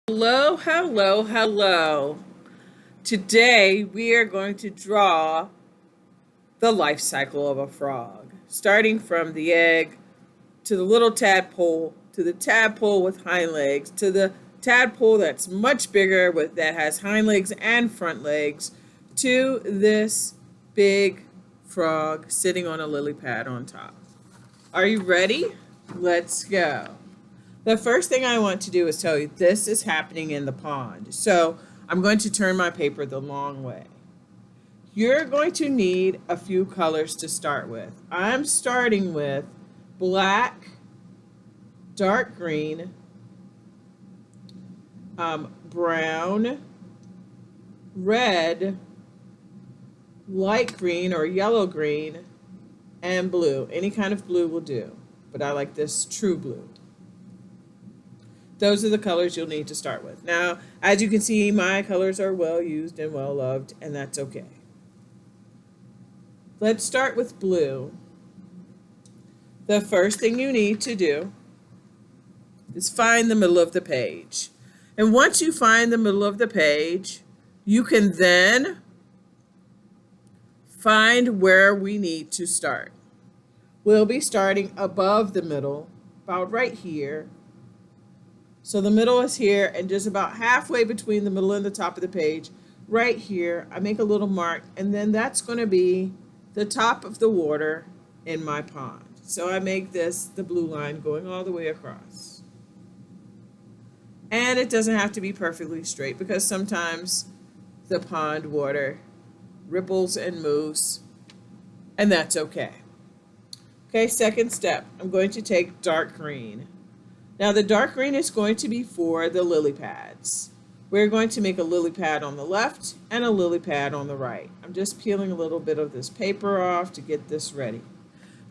Hello, hello, hello. Today we are going to draw the life cycle of a frog, starting from the egg to the little tadpole, to the tadpole with hind legs, to the tadpole that's much bigger that has hind legs and front legs, to this big frog sitting on a lily pad on top. Are you ready? Let's go. The first thing I want to do is tell you this is happening in the pond. So I'm going to turn my paper the long way. You're going to need a few colors to start with. I'm starting with black, dark green, brown, red, light green or yellow green, and blue. Any kind of blue will do, but I like this true blue. Those are the colors you'll need to start with. Now, as you can see, my colors are well used and well loved, and that's okay. Let's start with blue. The first thing you need to do is find the middle of the page. And once you find the middle of the page, you can then find where we need to start. We'll be starting above the middle, about right here. So the middle is here, and just about halfway between the middle and the top of the page, right here, I make a little mark, and then that's going to be the top of the water in my pond. So I make this the blue line going all the way across. And it doesn't have to be perfectly straight because sometimes the pond water ripples and moves, and that's okay. Okay, second step, I'm going to take dark green. Now the dark green is going to be for the lily pads. We're going to make a lily pad on the left and a lily pad on the right. I'm just peeling a little bit of this paper off to get this ready.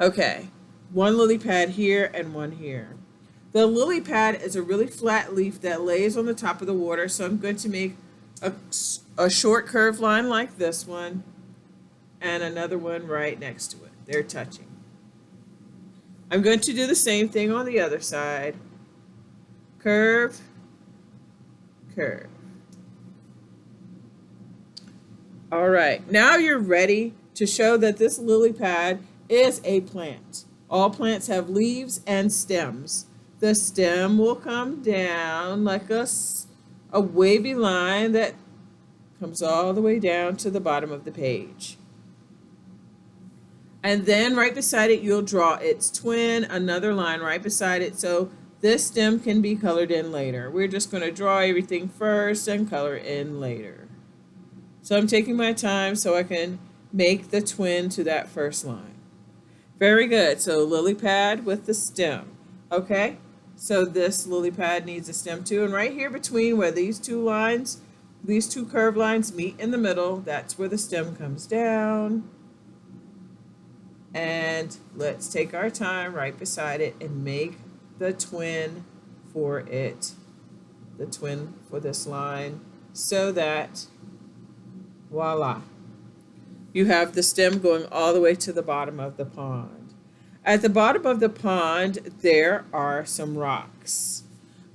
Okay, one lily pad here and one here. The lily pad is a really flat leaf that lays on the top of the water, so I'm going to make a short curved line like this one and another one right next to it. They're touching. I'm going to do the same thing on the other side. Curve, curve. All right, now you're ready to show that this lily pad is a plant. All plants have leaves and stems. The stem will come down like a wavy line that comes all the way down to the bottom of the page. And then right beside it, you'll draw its twin, another line right beside it, so this stem can be colored in later. We're just going to draw everything first and color in later. So I'm taking my time so I can make the twin to that first line. Very good. So lily pad with the stem. Okay, so this lily pad needs a stem too. And right here between where these two curved lines meet in the middle, that's where the stem comes down. And let's take our time right beside it and make the twin for it, the twin for this line, so that voila, you have the stem going all the way to the bottom of the pond. At the bottom of the pond, there are some rocks.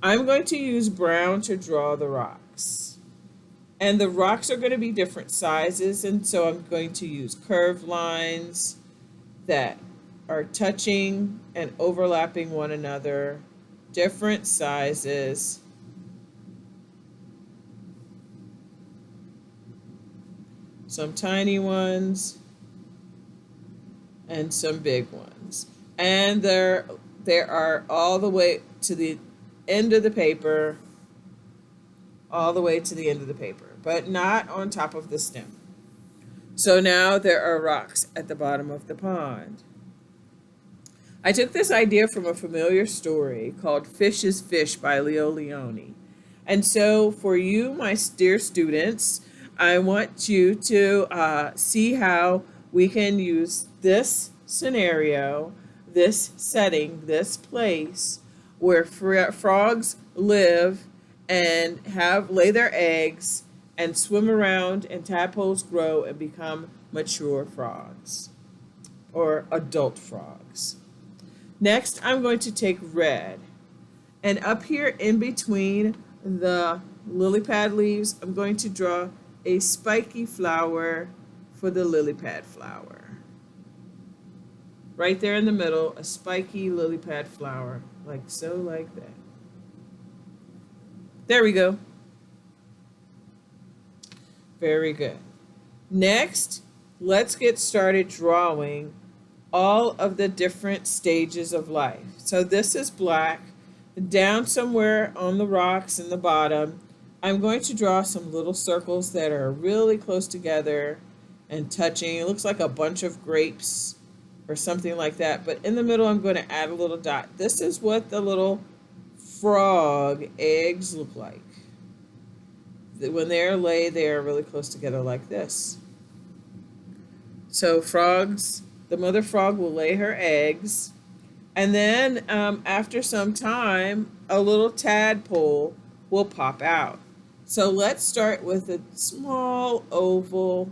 I'm going to use brown to draw the rocks. And the rocks are going to be different sizes, and so I'm going to use curved lines that are touching and overlapping one another, different sizes. Some tiny ones and some big ones. And there are all the way to the end of the paper, all the way to the end of the paper, but not on top of the stem. So now there are rocks at the bottom of the pond. I took this idea from a familiar story called Fish is Fish by Leo Lionni. And so for you, my dear students, I want you to see how we can use this scenario, this setting, this place where frogs live and lay their eggs and swim around, and tadpoles grow and become mature frogs or adult frogs. Next, I'm going to take red, and up here in between the lily pad leaves, I'm going to draw a spiky flower for the lily pad flower. Right there in the middle, a spiky lily pad flower, like so, like that. There we go. Very good. Next, let's get started drawing all of the different stages of life. So this is black. Down somewhere on the rocks in the bottom, I'm going to draw some little circles that are really close together and touching. It looks like a bunch of grapes or something like that. But in the middle, I'm going to add a little dot. This is what the little frog eggs look like. When they're laid, they are really close together like this. So frogs, the mother frog will lay her eggs. And then after some time, a little tadpole will pop out. So let's start with a small oval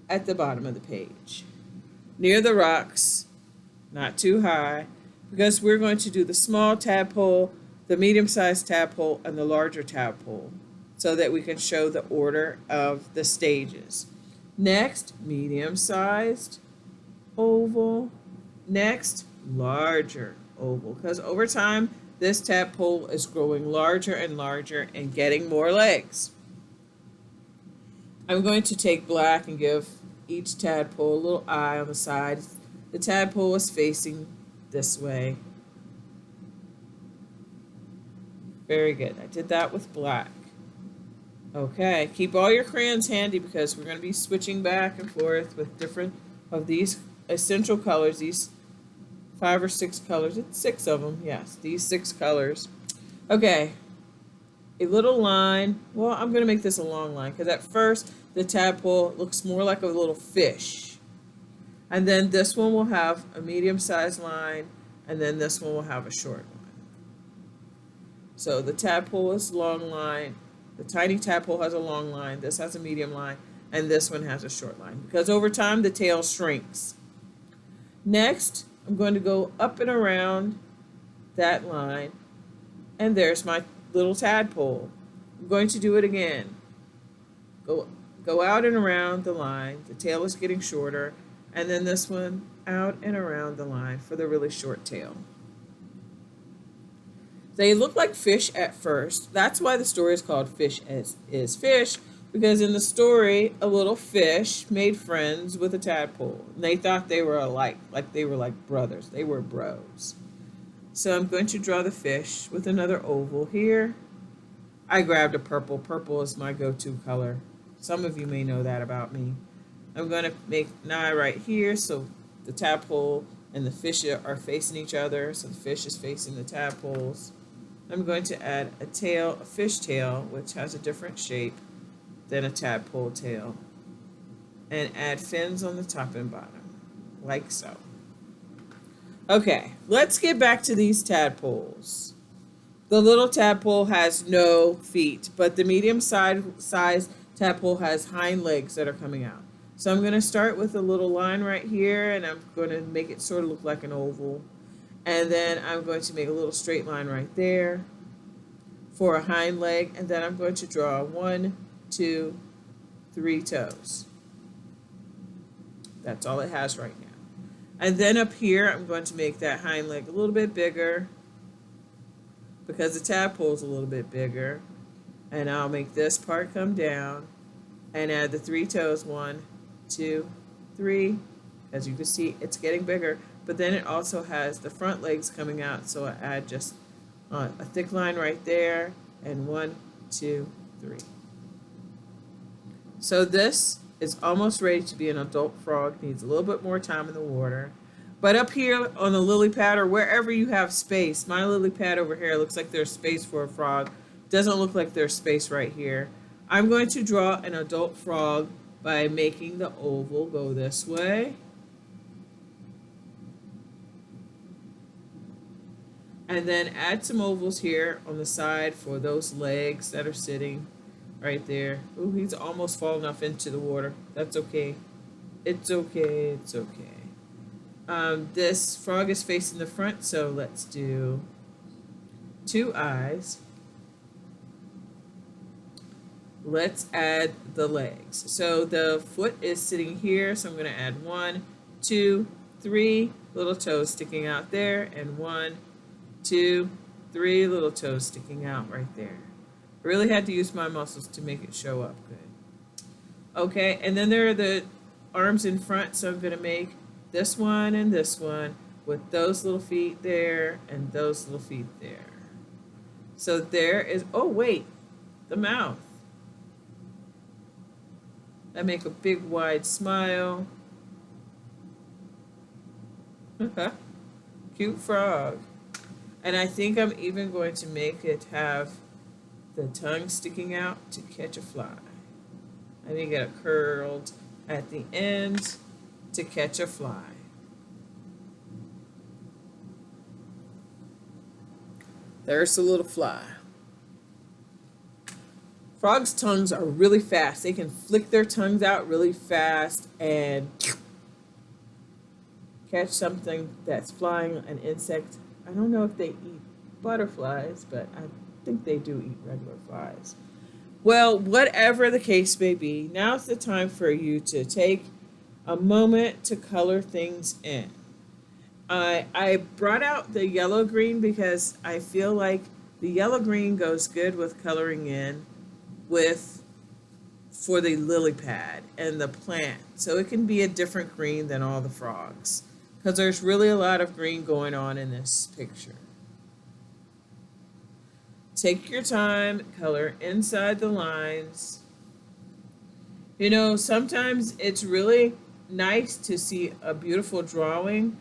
at the bottom of the page, near the rocks, not too high, because we're going to do the small tadpole, the medium-sized tadpole, and the larger tadpole, so that we can show the order of the stages. Next, medium-sized oval. Next, larger oval, because over time this tadpole is growing larger and larger and getting more legs. I'm going to take black and give each tadpole a little eye on the side. The tadpole is facing this way. Very good. I did that with black. Okay, keep all your crayons handy because we're going to be switching back and forth with different of these essential colors, these 5 or 6 colors. It's 6 of them, yes, these 6 colors. Okay, a little line. Well, I'm going to make this a long line because at first the tadpole looks more like a little fish. And then this one will have a medium-sized line, and then this one will have a short line. So the tadpole is long line. The tiny tadpole has a long line. This has a medium line, and this one has a short line because over time the tail shrinks. Next, I'm going to go up and around that line, and there's my little tadpole. I'm going to do it again. Go out and around the line. The tail is getting shorter, and then this one out and around the line for the really short tail. They look like fish at first. That's why the story is called Fish is Fish, because in the story, a little fish made friends with a tadpole. And they thought they were alike, like they were like brothers. They were bros. So I'm going to draw the fish with another oval here. I grabbed a purple. Purple is my go-to color. Some of you may know that about me. I'm going to make an eye right here so the tadpole and the fish are facing each other. So the fish is facing the tadpoles. I'm going to add a tail, a fish tail, which has a different shape than a tadpole tail, and add fins on the top and bottom, like so. Okay, let's get back to these tadpoles. The little tadpole has no feet, but the medium-sized tadpole has hind legs that are coming out. So I'm going to start with a little line right here, and I'm going to make it sort of look like an oval. And then I'm going to make a little straight line right there for a hind leg. And then I'm going to draw 1, 2, 3 toes. That's all it has right now. And then up here, I'm going to make that hind leg a little bit bigger because the tadpole is a little bit bigger. And I'll make this part come down and add the 3 toes. 1, 2, 3. As you can see, it's getting bigger. But then it also has the front legs coming out, so I add just a thick line right there, and 1, 2, 3. So this is almost ready to be an adult frog. Needs a little bit more time in the water. But up here on the lily pad or wherever you have space, my lily pad over here looks like there's space for a frog. Doesn't look like there's space right here. I'm going to draw an adult frog by making the oval go this way. And then add some ovals here on the side for those legs that are sitting right there. Ooh, he's almost fallen off into the water. That's okay. It's okay. It's okay. This frog is facing the front, so let's do 2 eyes. Let's add the legs. So the foot is sitting here, so I'm going to add 1, 2, 3 little toes sticking out there, and 1, 2, 3 little toes sticking out right there. I really had to use my muscles to make it show up good. Okay, and then there are the arms in front, so I'm going to make this one and this one with those little feet there and those little feet there. So there is, oh wait, the mouth. I make a big wide smile. Cute frog. And I think I'm even going to make it have the tongue sticking out to catch a fly. I think it curled at the end to catch a fly. There's the little fly. Frogs' tongues are really fast. They can flick their tongues out really fast and catch something that's flying, an insect. I don't know if they eat butterflies, but I think they do eat regular flies. Well, whatever the case may be, now's the time for you to take a moment to color things in. I brought out the yellow green because I feel like the yellow green goes good with coloring in for the lily pad and the plant. So it can be a different green than all the frogs because there's really a lot of green going on in this picture. Take your time, color inside the lines. You know, sometimes it's really nice to see a beautiful drawing,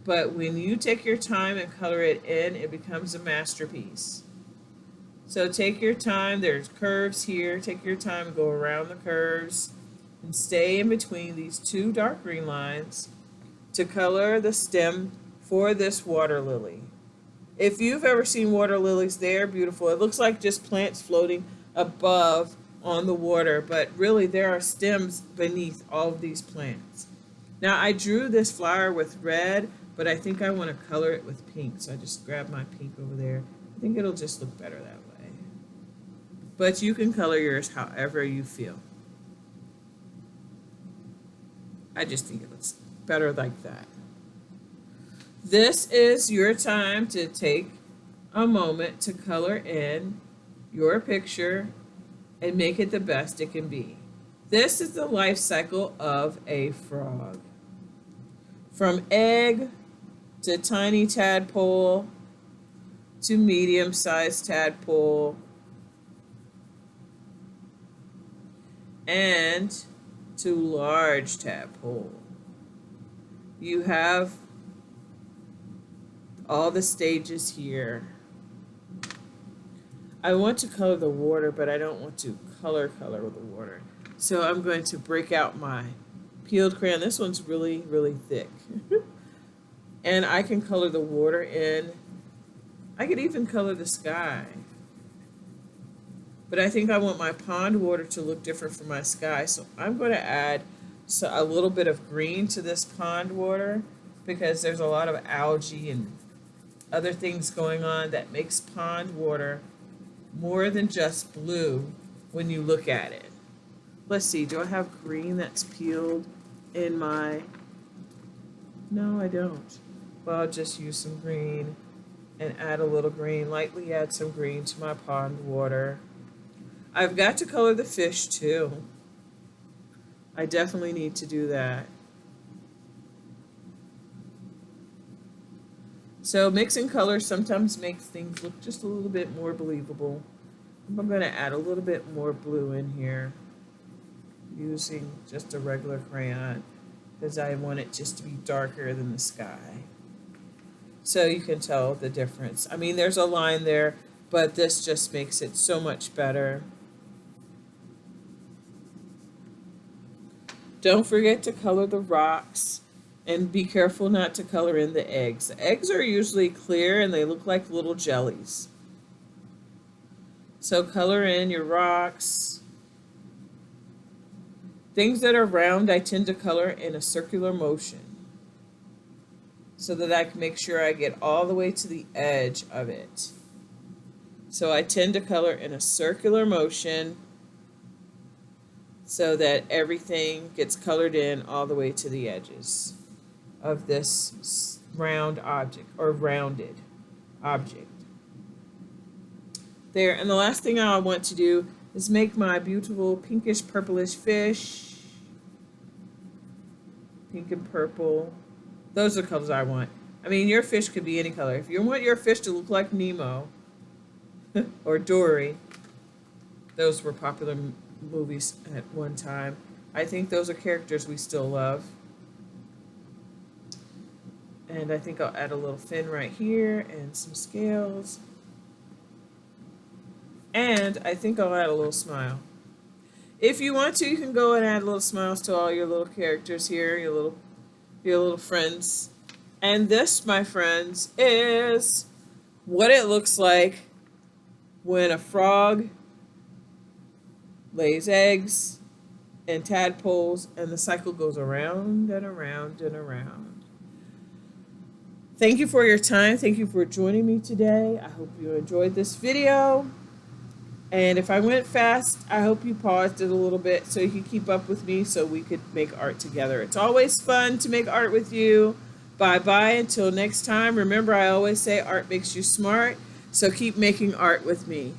but when you take your time and color it in, it becomes a masterpiece. So take your time, there's curves here, take your time, go around the curves, and stay in between these two dark green lines to color the stem for this water lily. If you've ever seen water lilies, they're beautiful. It looks like just plants floating above on the water, but really there are stems beneath all of these plants. Now I drew this flower with red, but I think I want to color it with pink, so I just grabbed my pink over there. I think it'll just look better that way. But you can color yours however you feel. I just think it looks better like that. This is your time to take a moment to color in your picture and make it the best it can be. This is the life cycle of a frog. From egg to tiny tadpole to medium-sized tadpole and to large tadpole. You have all the stages here. I want to color the water, but I don't want to color with the water. So I'm going to break out my peeled crayon. This one's really, really thick. And I can color the water in. I could even color the sky. But I think I want my pond water to look different from my sky. So I'm going to add a little bit of green to this pond water because there's a lot of algae and other things going on that makes pond water more than just blue when you look at it. Let's see, do I have green that's peeled in my... No, I don't. Well, I'll just use some green and add a little green, lightly add some green to my pond water. I've got to color the fish too. I definitely need to do that. So mixing colors sometimes makes things look just a little bit more believable. I'm going to add a little bit more blue in here using just a regular crayon because I want it just to be darker than the sky. So you can tell the difference. I mean, there's a line there, but this just makes it so much better. Don't forget to color the rocks. And be careful not to color in the eggs. The eggs are usually clear and they look like little jellies. So color in your rocks. Things that are round, I tend to color in a circular motion so that I can make sure I get all the way to the edge of it. So I tend to color in a circular motion so that everything gets colored in all the way to the edges of this round object or rounded object. There, and the last thing I want to do is make my beautiful pinkish purplish fish. Pink and purple. Those are the colors I want. I mean, your fish could be any color. If you want your fish to look like Nemo or Dory, those were popular movies at one time. I think those are characters we still love. And I think I'll add a little fin right here and some scales. And I think I'll add a little smile. If you want to, you can go and add little smiles to all your little characters here, your little friends. And this, my friends, is what it looks like when a frog lays eggs and tadpoles, and the cycle goes around and around and around. Thank you for your time. Thank you for joining me today. I hope you enjoyed this video. And if I went fast, I hope you paused it a little bit so you could keep up with me so we could make art together. It's always fun to make art with you. Bye-bye until next time. Remember, I always say art makes you smart, so keep making art with me.